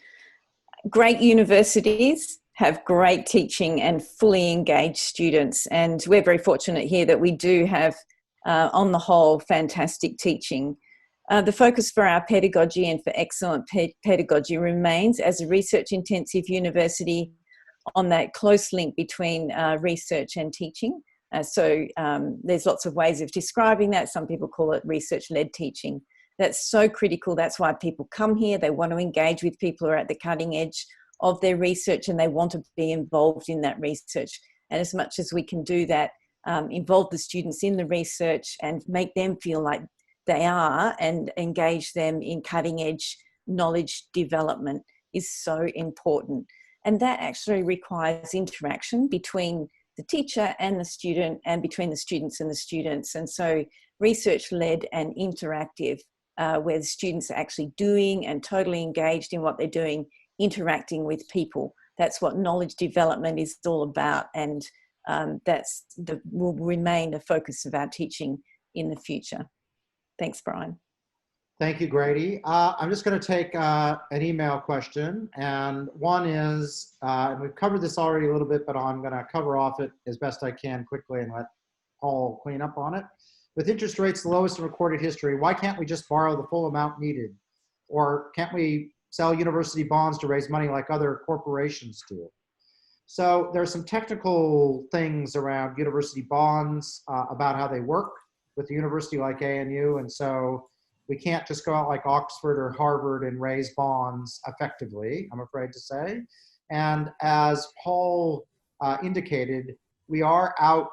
Great universities have great teaching and fully engaged students, and we're very fortunate here that we do have, on the whole, fantastic teaching. The focus for our pedagogy and for excellent pedagogy remains, as a research-intensive university, on that close link between research and teaching. So there's lots of ways of describing that. Some people call it research-led teaching. That's so critical. That's why people come here. They want to engage with people who are at the cutting edge of their research, and they want to be involved in that research. And as much as we can do that, involve the students in the research and make them feel like they are, and engage them in cutting edge knowledge development is so important. And that actually requires interaction between the teacher and the student, and between the students and the students. And so research-led and interactive, where the students are actually doing and totally engaged in what they're doing, interacting with people. That's what knowledge development is all about. And will remain the focus of our teaching in the future. Thanks, Brian. Thank you, Grady. I'm just going to take an email question, and one is, and we've covered this already a little bit, but I'm going to cover off it as best I can quickly and let Paul clean up on it. With interest rates the lowest in recorded history, why can't we just borrow the full amount needed? Or can't we sell university bonds to raise money like other corporations do? So there's some technical things around university bonds about how they work with a university like ANU, and so we can't just go out like Oxford or Harvard and raise bonds effectively, I'm afraid to say. And as Paul indicated, we are out,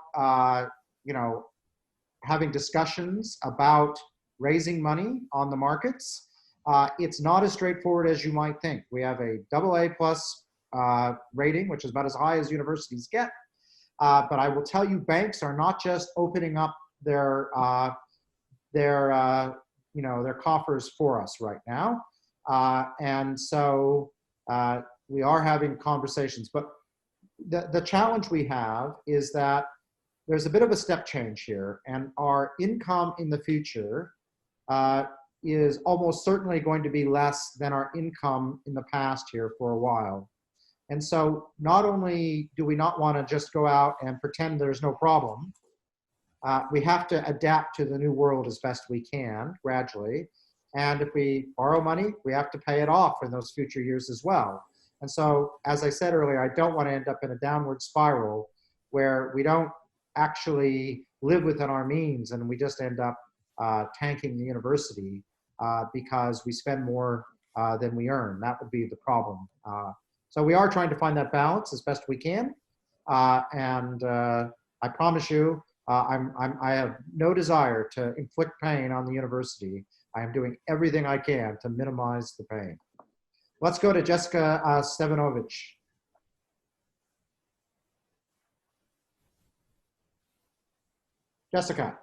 having discussions about raising money on the markets. It's not as straightforward as you might think. We have a AA+ rating, which is about as high as universities get. But I will tell you, banks are not just opening up their coffers for us right now. And so we are having conversations. But the challenge we have is that there's a bit of a step change here, and our income in the future is almost certainly going to be less than our income in the past here for a while. And so not only do we not want to just go out and pretend there's no problem, we have to adapt to the new world as best we can, gradually. And if we borrow money, we have to pay it off in those future years as well. And so, as I said earlier, I don't want to end up in a downward spiral where we don't actually live within our means and we just end up tanking the university because we spend more than we earn. That would be the problem. So we are trying to find that balance as best we can. And I promise you, I have no desire to inflict pain on the university. I am doing everything I can to minimize the pain. Let's go to Jessica Stevanovic. Jessica,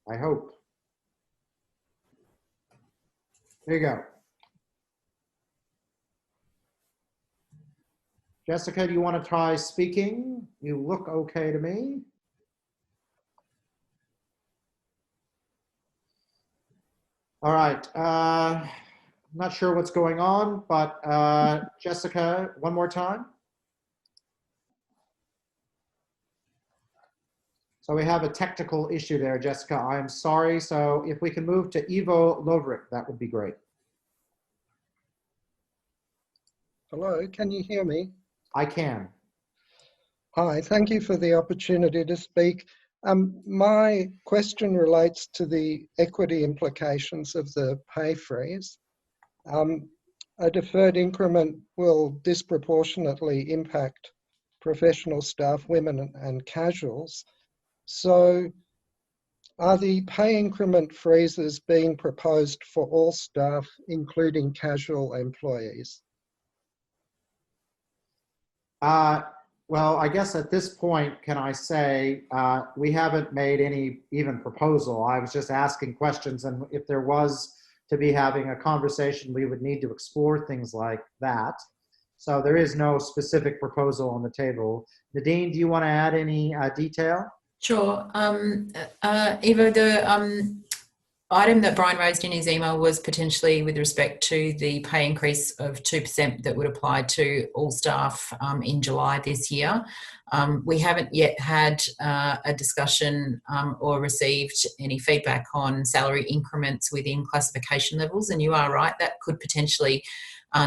I hope. There you go. Jessica, do you want to try speaking? You look okay to me. All right. I'm not sure what's going on, but Jessica, one more time. So we have a technical issue there, Jessica. I'm sorry. So if we can move to Ivo Lovric, that would be great. Hello, can you hear me? I can. Hi, thank you for the opportunity to speak. My question relates to the equity implications of the pay freeze. A deferred increment will disproportionately impact professional staff, women and casuals. So are the pay increment freezes being proposed for all staff, including casual employees? Well, I guess at this point, can I say, we haven't made any even proposal. I was just asking questions, and if there was to be having a conversation, we would need to explore things like that. So there is no specific proposal on the table. Nadine, do you want to add any detail? Sure. Eva, the item that Brian raised in his email was potentially with respect to the pay increase of 2% that would apply to all staff in July this year. We haven't yet had a discussion or received any feedback on salary increments within classification levels, and you are right, that could potentially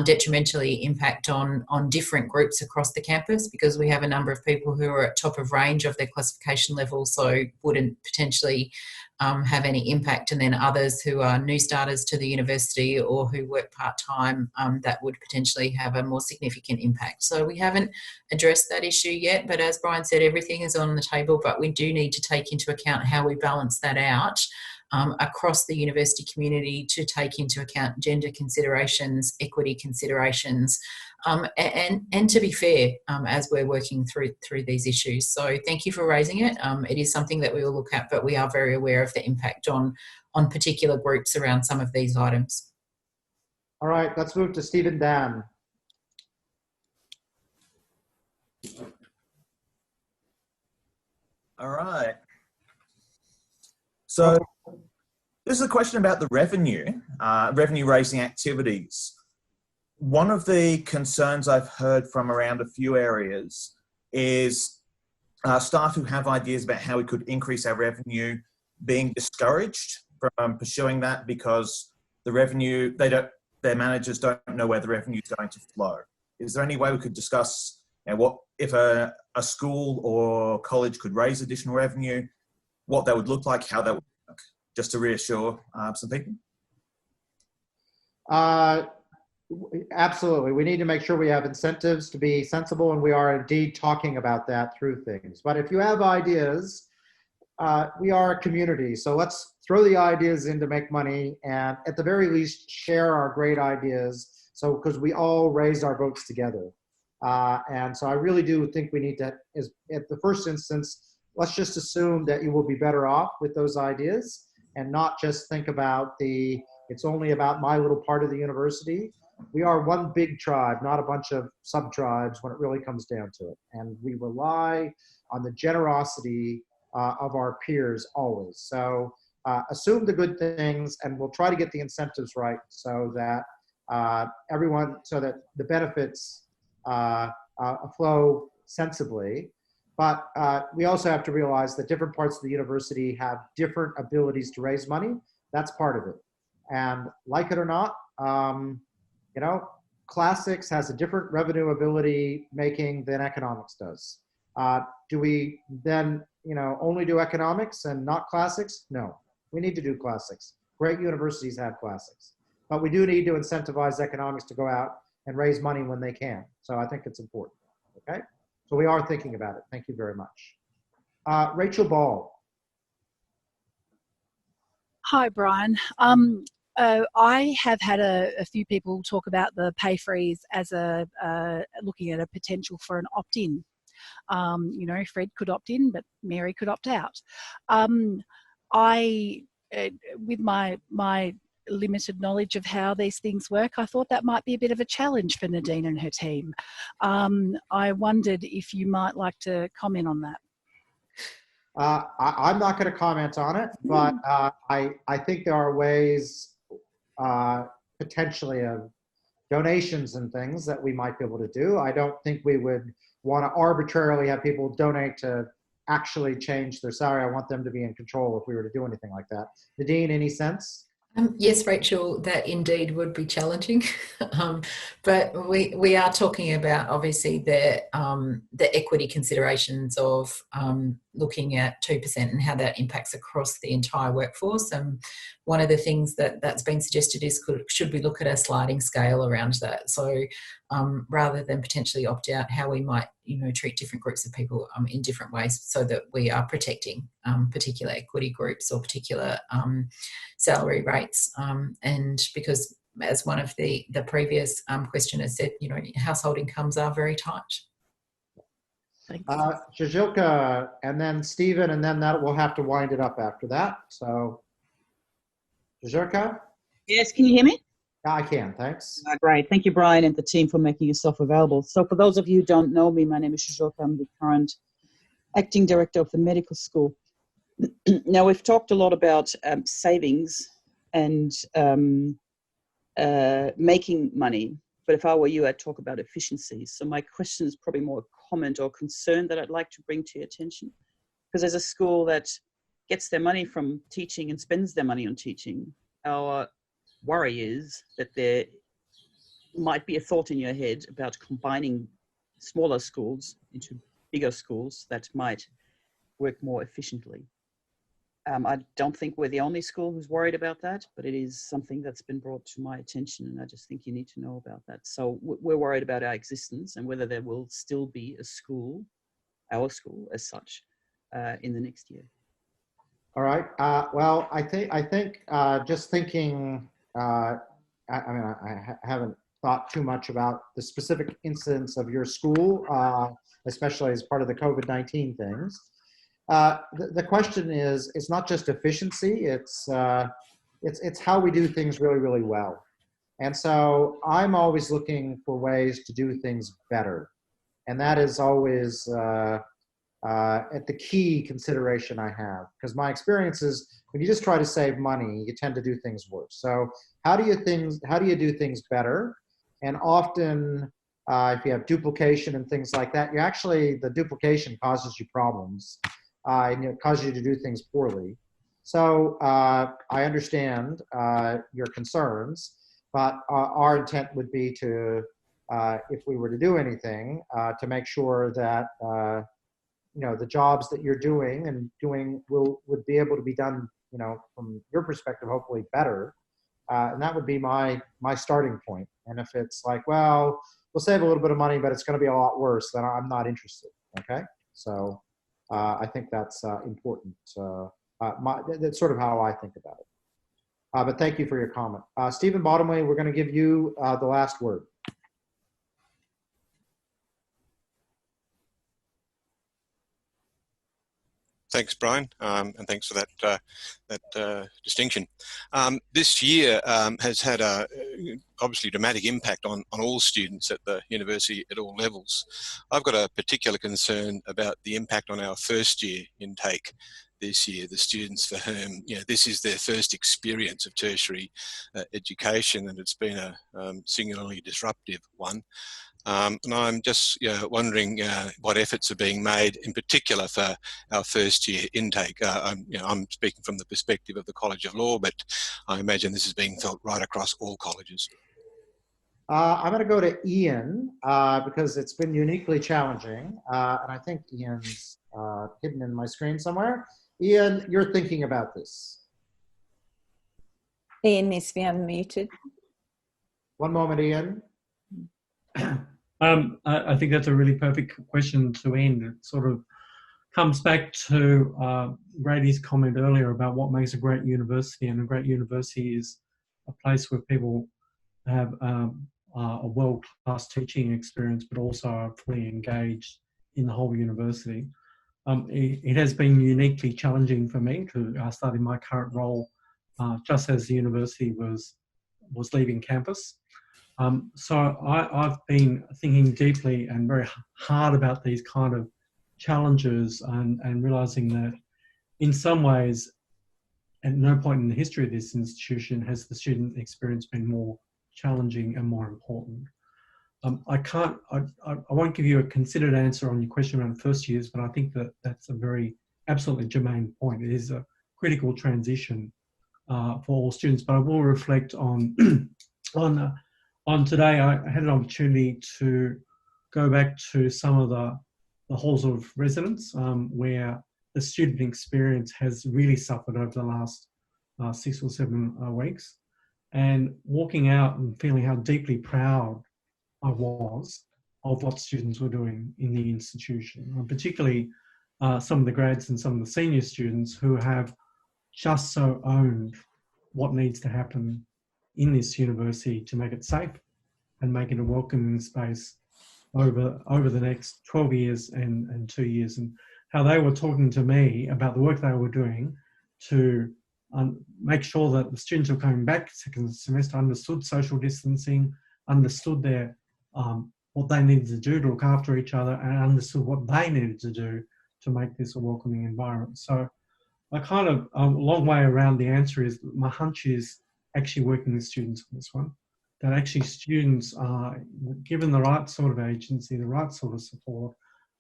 detrimentally impact on different groups across the campus, because we have a number of people who are at top of range of their classification level, so wouldn't potentially have any impact, and then others who are new starters to the university or who work part-time, that would potentially have a more significant impact. So we haven't addressed that issue yet, but as Brian said, everything is on the table, but we do need to take into account how we balance that out across the university community to take into account gender considerations, equity considerations, and to be fair as we're working through these issues. So thank you for raising it. It is something that we will look at, but we are very aware of the impact on particular groups around some of these items. All right, let's move to Stephen Dan. All right. So this is a question about the revenue raising activities. One of the concerns I've heard from around a few areas is staff who have ideas about how we could increase our revenue being discouraged from pursuing that because the revenue, their managers don't know where the revenue is going to flow. Is there any way we could discuss what if a school or college could raise additional revenue, what that would look like, how that would work, just to reassure some people? Absolutely. We need to make sure we have incentives to be sensible, and we are indeed talking about that through things. But if you have ideas, we are a community, so let's throw the ideas in to make money, and at the very least share our great ideas, so because we all raised our votes together. And so I really do think we need to, at the first instance, let's just assume that you will be better off with those ideas and not just think about it's only about my little part of the university. We are one big tribe, not a bunch of sub-tribes when it really comes down to it. And we rely on the generosity of our peers always. So assume the good things, and we'll try to get the incentives right so that so that the benefits flow sensibly. But we also have to realize that different parts of the university have different abilities to raise money. That's part of it. And like it or not, you know, classics has a different revenue ability making than economics does. Do we then, you know, only do economics and not classics? No, we need to do classics. Great universities have classics, but we do need to incentivize economics to go out and raise money when they can. So I think it's important, okay? So we are thinking about it. Thank you very much. Rachel Ball. Hi, Brian. I have had a few people talk about the pay freeze as looking at a potential for an opt-in. You know, Fred could opt in, but Mary could opt out. With my limited knowledge of how these things work, I thought that might be a bit of a challenge for Nadine and her team. I wondered if you might like to comment on that. I'm not going to comment on it, but I think there are ways potentially of donations and things that we might be able to do. I don't think we would want to arbitrarily have people donate to actually change their salary. I want them to be in control if we were to do anything like that. Nadine, any sense? Yes, Rachel, that indeed would be challenging, but we are talking about obviously the equity considerations of looking at 2% and how that impacts across the entire workforce. And one of the things that's been suggested is should we look at a sliding scale around that? So rather than potentially opt out, how we might treat different groups of people in different ways so that we are protecting particular equity groups or particular salary rates. And because as one of the previous questioners said, household incomes are very tight. Thanks. Jajilka, and then Stephen, and then that we'll have to wind it up after that. So, Jajilka? Yes, can you hear me? I can, thanks. Great. Thank you, Brian, and the team for making yourself available. So for those of you who don't know me, my name is Jajilka. I'm the current acting director of the medical school. Now, we've talked a lot about savings and making money, but if I were you, I'd talk about efficiency. So my question is probably more a comment or concern that I'd like to bring to your attention. Because as a school that gets their money from teaching and spends their money on teaching, our worry is that there might be a thought in your head about combining smaller schools into bigger schools that might work more efficiently. I don't think we're the only school who's worried about that, but it is something that's been brought to my attention, and I just think you need to know about that. So we're worried about our existence and whether there will still be a school, our school as such, in the next year. All right. Well, I think just thinking, I haven't thought too much about the specific incidents of your school, especially as part of the COVID-19 things. The question is, it's not just efficiency, it's how we do things really, really well. And so I'm always looking for ways to do things better. And that is always at the key consideration I have, because my experience is when you just try to save money, you tend to do things worse. So how do you do things better? And often if you have duplication and things like that, the duplication causes you problems. And it causes you to do things poorly. So I understand your concerns, but our intent would be to, if we were to do anything, to make sure that the jobs that you're doing would be able to be done, from your perspective, hopefully better. And that would be my starting point. And if it's like, well, we'll save a little bit of money, but it's going to be a lot worse, then I'm not interested. Okay, so. I think that's important. That's sort of how I think about it. But thank you for your comment. Stephen Bottomley, we're going to give you the last word. Thanks, Brian, and thanks for that distinction. This year has had a obviously dramatic impact on all students at the university at all levels. I've got a particular concern about the impact on our first year intake this year, the students for whom this is their first experience of tertiary education, and it's been a singularly disruptive one. And I'm just wondering what efforts are being made in particular for our first year intake. I'm speaking from the perspective of the College of Law, but I imagine this is being felt right across all colleges. I'm going to go to Ian because it's been uniquely challenging. And I think Ian's hidden in my screen somewhere. Ian, you're thinking about this. Ian needs to be unmuted. One moment, Ian. I think that's a really perfect question to end. It sort of comes back to Brady's comment earlier about what makes a great university, and a great university is a place where people have a world-class teaching experience, but also are fully engaged in the whole university. It has been uniquely challenging for me to start in my current role just as the university was leaving campus. So I've been thinking deeply and very hard about these kind of challenges and realising that in some ways, at no point in the history of this institution has the student experience been more challenging and more important. I won't give you a considered answer on your question around first years, but I think that that's a very absolutely germane point. It is a critical transition for all students, but I will reflect on on today. I had an opportunity to go back to some of the halls of residence where the student experience has really suffered over the last 6 or 7 weeks, and walking out and feeling how deeply proud I was of what students were doing in the institution, and particularly some of the grads and some of the senior students who have just so owned what needs to happen in this university to make it safe and make it a welcoming space over the next 12 years and 2 years, and how they were talking to me about the work they were doing to make sure that the students who are coming back second semester understood social distancing, understood their what they needed to do to look after each other, and understood what they needed to do to make this a welcoming environment. So I kind of, a long way around the answer is, my hunch is actually working with students on this one, that actually students are given the right sort of agency, the right sort of support,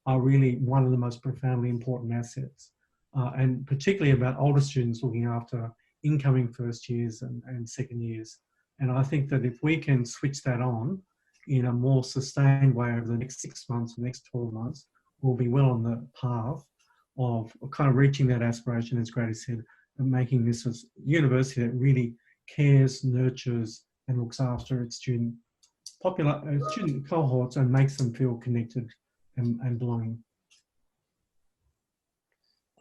are really one of the most profoundly important assets. And particularly about older students looking after incoming first years and second years. And I think that if we can switch that on in a more sustained way over the next 6 months, the next 12 months, we'll be well on the path of kind of reaching that aspiration, as Grady said, and making this a university that really cares, nurtures, and looks after its student cohorts and makes them feel connected and belonging.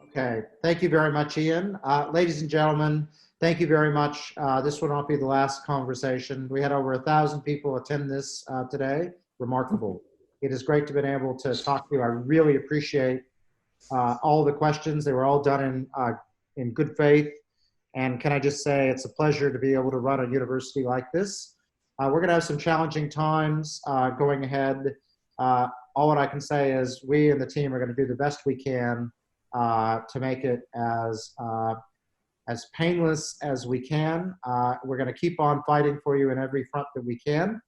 Okay, thank you very much, Ian. Ladies and gentlemen, thank you very much. This will not be the last conversation. We had over 1,000 people attend this today. Remarkable. It is great to have been able to talk to you. I really appreciate all the questions. They were all done in good faith. And can I just say, it's a pleasure to be able to run a university like this. We're going to have some challenging times going ahead. All that I can say is we and the team are going to do the best we can to make it as painless as we can. We're going to keep on fighting for you in every front that we can.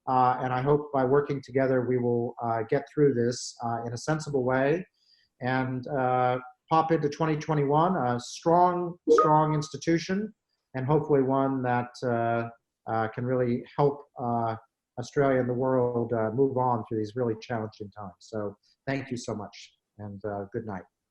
And I hope by working together, we will get through this in a sensible way and pop into 2021, a strong institution, and hopefully one that can really help Australia and the world move on through these really challenging times. So thank you so much, and good night.